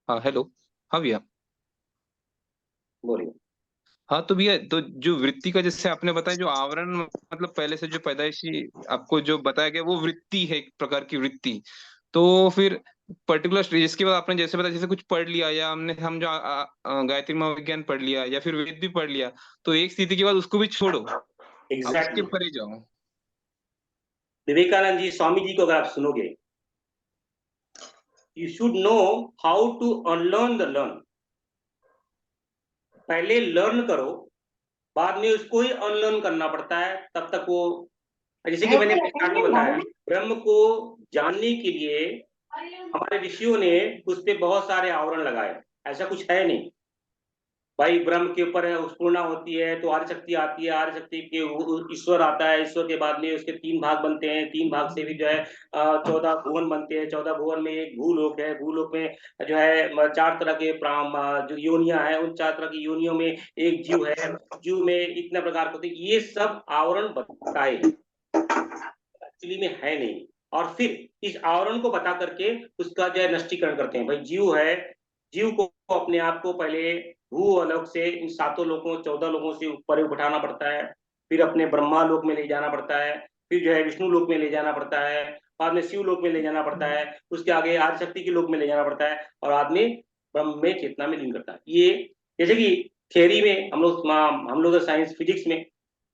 हाँ हेलो। हाँ भैया। बोलिए। हाँ तो भैया, तो जो वृत्ति का जैसे आपने बताया, जो आवरण मतलब पहले से जो पैदाइशी आपको जो बताया गया वो वृत्ति है, एक प्रकार की वृत्ति। तो फिर पर्टिकुलर स्टेज के बाद आपने जैसे बताया, जैसे कुछ पढ़ लिया या हम जो गायत्री महाविज्ञान पढ़ लिया या फिर वेद भी पढ़ लिया, तो एक स्थिति के बाद उसको भी छोड़ो, अब उसके एग्जैक्टली। परे जाओ। विवेकानंद जी, स्वामी जी को अगर आप सुनोगे, you should know how to unlearn the learn. पहले लर्न करो, बाद में उसको ही अनलर्न करना पड़ता है, तब तक वो। जैसे कि मैंने स्टार्ट में बताया, ब्रह्म को जानने के लिए हमारे ऋषियों ने उस पे बहुत सारे आवरण लगाए। ऐसा कुछ है नहीं भाई, ब्रह्म के ऊपर स्पूर्णा होती है तो आर्य शक्ति आती है, आर्य शक्ति के ईश्वर आता है, ईश्वर के बाद में उसके तीन भाग बनते हैं, तीन भाग से भी जो है 14 भुवन बनते हैं। 14 भुवन में एक भूलोक है, भूलोक में जो है चार तरह के जो योनियां हैं, उन चार तरह की योनियों में एक जीव है। जीव में इतने प्रकार होते हैं, ये सब आवरण बताए एक्चुअली में है नहीं। और फिर इस आवरण को बता करके उसका जो है नष्टीकरण करते हैं। भाई जीव है, जीव को अपने आप को पहले भू आलोक से इन सातों लोगों 14 लोगों से ऊपर उठाना पड़ता है, फिर अपने ब्रह्मा लोक में ले जाना पड़ता है, फिर जो है विष्णु लोक में ले जाना पड़ता है, बाद में शिव लोक में ले जाना पड़ता है, उसके आगे आदि शक्ति के लोक में ले जाना पड़ता है, और आदमी ब्रह्म में चेतना में लीन करता है। ये जैसे कि थियरी में हम लोग साइंस फिजिक्स में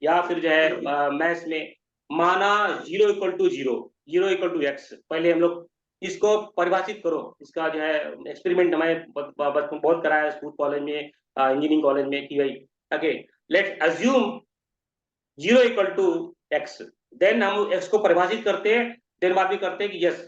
या फिर जो है मैथ्स में माना zero equal to zero, zero equal to X. पहले हम लोग इसको परिभाषित करो, इसका जो है एक्सपेरिमेंट हमें बचपन बहुत कराया स्कूल कॉलेज में, इंजीनियरिंग कॉलेज में, कि भाई okay let's assume zero equal to X. Then हम एक्स को परिभाषित करते हैं, देन बाद में करते हैं कि yes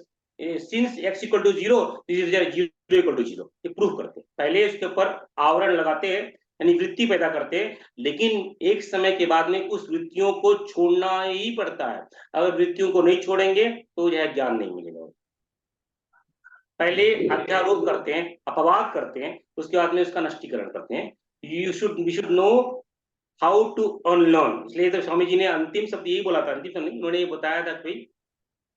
since X equal to zero, this is zero equal to zero. ये प्रूफ करते हैं, पहले उसके ऊपर आवरण लगाते हैं, यानी वृत्ति पैदा करते हैं। लेकिन एक समय के बाद में उस वृत्तियों को छोड़ना ही पड़ता है। अगर वृत्तियों को नहीं छोड़ेंगे तो यह ज्ञान नहीं मिलेगा। पहले अध्यारोप करते हैं, अपवाद करते हैं, उसके बाद में उसका नष्टीकरण करते हैं। We should know how to unlearn. इसलिए तो स्वामी जी ने अंतिम शब्द यही बोला था, अंतिम शब्द नहीं, उन्होंने ये बताया था कि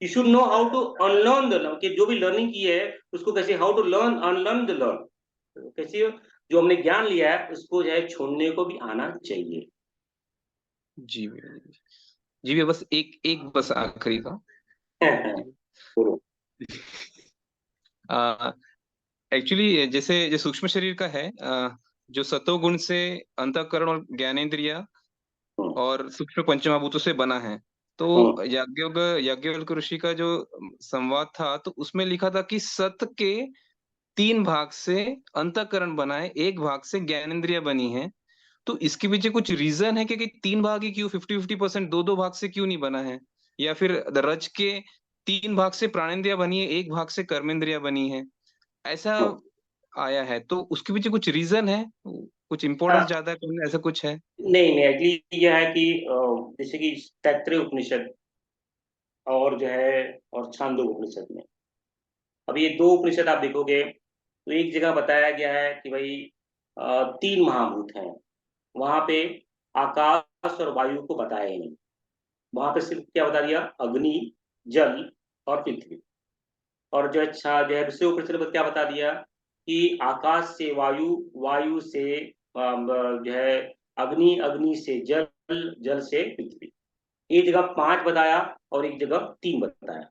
you should know how to unlearn the learn, कि जो भी लर्निंग की है उसको कैसे, how to learn unlearn the learn, कैसे जो हमने ज्ञान लिया है उसको जो है छोड़ने को भी आना चाहिए। जी भैया, जी भैया, बस एक एक बस आखिरी था। जी बोलो। एक्चुअली जैसे जो सूक्ष्म शरीर का है, जो सतोगुण से अंतःकरण और ज्ञानेंद्रिय हम्म, और सूक्ष्म पंचमहाभूतों से बना है। तो हम्म, याज्ञवल्क्य ऋषि का जो संवाद था, तो उसमें लिखा था कि सत के तीन भाग से अंतःकरण बना है, एक भाग से ज्ञानेंद्रिय बनी है। तो इसके पीछे कुछ रीजन है कि तीन भाग ही क्यों, 50-50%, दो दो भाग से क्यों नहीं बना है? या फिर रज के तीन भाग से प्राणेंद्रिय बनी है, एक भाग से कर्मेंद्रिय बनी है, ऐसा हम्म। आया है? तो उसके पीछे कुछ रीजन है, कुछ इंपॉर्टेंस ज्यादा है, ऐसा कुछ है? नहीं नहीं, एक्चुअली यह है कि जैसे कि तैत्तिरीय उपनिषद और जो है और छांदोग्य उपनिषद में, अब ये दो उपनिषद आप देखोगे तो एक जगह बताया गया है कि भाई तीन महाभूत हैं। वहां पे आकाश और वायु को बताया ही नहीं, वहां पे सिर्फ क्या बता दिया, अग्नि, जल और पृथ्वी। और जो अच्छा जो है दूसरे उपनिषद में क्या बता दिया कि आकाश से वायु, वायु से जो है अग्नि, अग्नि से जल, जल से पृथ्वी। एक जगह पांच बताया और एक जगह तीन बताया।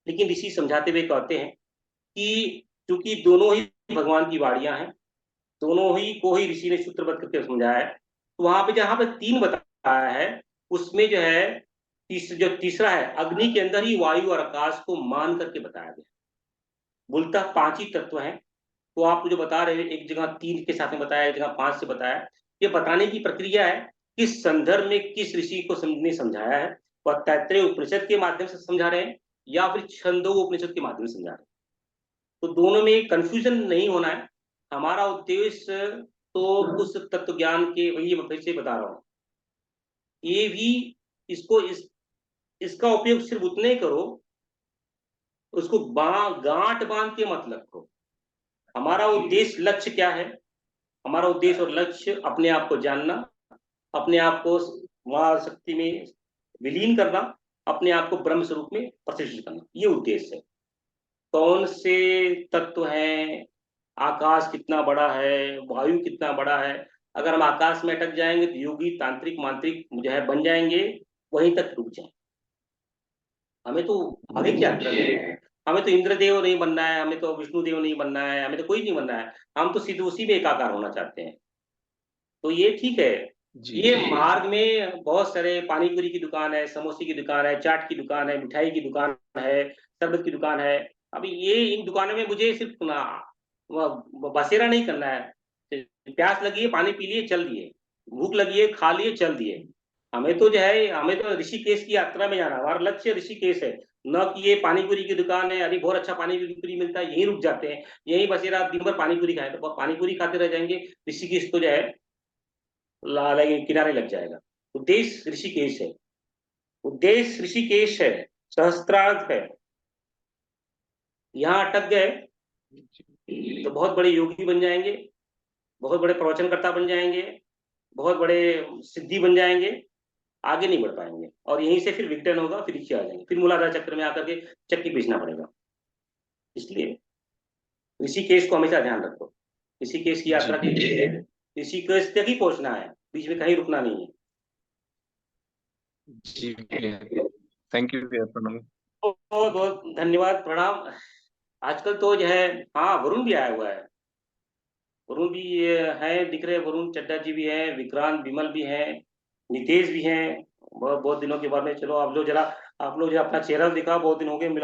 लेकिन ऋषि समझाते हुए कहते हैं कि चूंकि दोनों ही भगवान की वाणियां हैं, दोनों ही को ही ऋषि ने सूत्रबद्ध करके समझाया है, तो वहां पे जहां पे तीन बताया है उसमें जो है जो तीसरा है अग्नि के अंदर ही वायु और आकाश को मान करके बताया गया। मूलतः पांच ही तत्व हैं। तो आप जो बता रहे हैं एक जगह तीन के साथ में बताया, एक जगह पांच से बताया, ये बताने की प्रक्रिया है किस संदर्भ में किस ऋषि को ने समझाया है। वह तैत्तिरीय उपनिषद के माध्यम से समझा रहे हैं या फिर छंदोग्य उपनिषद के माध्यम से समझा रहे हैं। तो दोनों में कंफ्यूजन नहीं होना है। हमारा उद्देश्य तो उस तत्व ज्ञान के, वही मैं फिर से बता रहा हूँ, ये भी इसको इसका उपयोग सिर्फ उतने ही करो, उसको गांठ बांध के मत रखो। हमारा उद्देश्य लक्ष्य क्या है? हमारा उद्देश्य और लक्ष्य अपने आप को जानना, अपने आप को वहां शक्ति में विलीन करना, अपने आप को ब्रह्म स्वरूप में प्रतिष्ठित करना, ये उद्देश्य है। कौन से तत्व हैं आकाश कितना बड़ा है, वायु कितना बड़ा है। अगर हम आकाश में अटक जाएंगे तो योगी तांत्रिक मांत्रिक जो है बन जाएंगे, वहीं तक रुक जाएंगे। हमें तो आगे क्या करना है? हमें तो इंद्रदेव नहीं बनना है, हमें तो विष्णुदेव नहीं बनना है, हमें तो कोई नहीं बनना है। हम तो सीधे उसी में एकाकार होना चाहते हैं। तो ये ठीक है। जी ये जी मार्ग में बहुत सारे पानी पूरी की दुकान है, समोसे की दुकान है, चाट की दुकान है, मिठाई की दुकान है, शरबत की दुकान है। अभी ये इन दुकानों में मुझे सिर्फ ना बसेरा नहीं करना है। प्यास लगी है, पानी पी लिए, चल दिए। भूख लगी है, खा लिए, चल दिए। हमें तो जो है, हमें तो ऋषिकेश की यात्रा में जाना है। हमारा लक्ष्य ऋषिकेश है। न कि ये पानी पूरी की दुकान है, अरे बहुत अच्छा पानी पूरी मिलता है, यहीं रुक जाते हैं। यहीं बसेरा दिन भर पानी पूरी खाए तो पानी पूरी खाते रह जाएंगे। ऋषिकेश तो जो है किनारे लग जाएगा। उद्देश्य ऋषिकेश है। उद्देश्य ऋषिकेश है, सहस्त्रार्थ है। यहाँ अटक गए तो बहुत बड़े योगी बन जाएंगे, बहुत बड़े प्रवचनकर्ता बन जाएंगे, बहुत बड़े सिद्धि बन जाएंगे। आगे नहीं बढ़ पाएंगे और यहीं से फिर विघटन होगा, फिर नीचे आ जाएंगे, फिर मूलाधार चक्र में आकर के चक्की पीसना पड़ेगा। इसलिए ऋषिकेश को हमेशा ध्यान रखो। ऋषिकेश की जी यात्रा के लिए ऋषिकेश तक ही पहुंचना है, बीच में कहीं रुकना नहीं है। जी भैया, थैंक यू भैया, प्रणाम। बहुत बहुत धन्यवाद, प्रणाम। आजकल तो जो है, हाँ वरुण भी आया हुआ है। वरुण भी है, दिख रहे हैं। वरुण चड्डा जी भी हैं, विक्रांत विमल भी हैं, नितेश भी हैं। बहुत बहुत दिनों के बाद में, चलो आप लोग जरा अपना चेहरा दिखा, बहुत दिन हो गए मिला।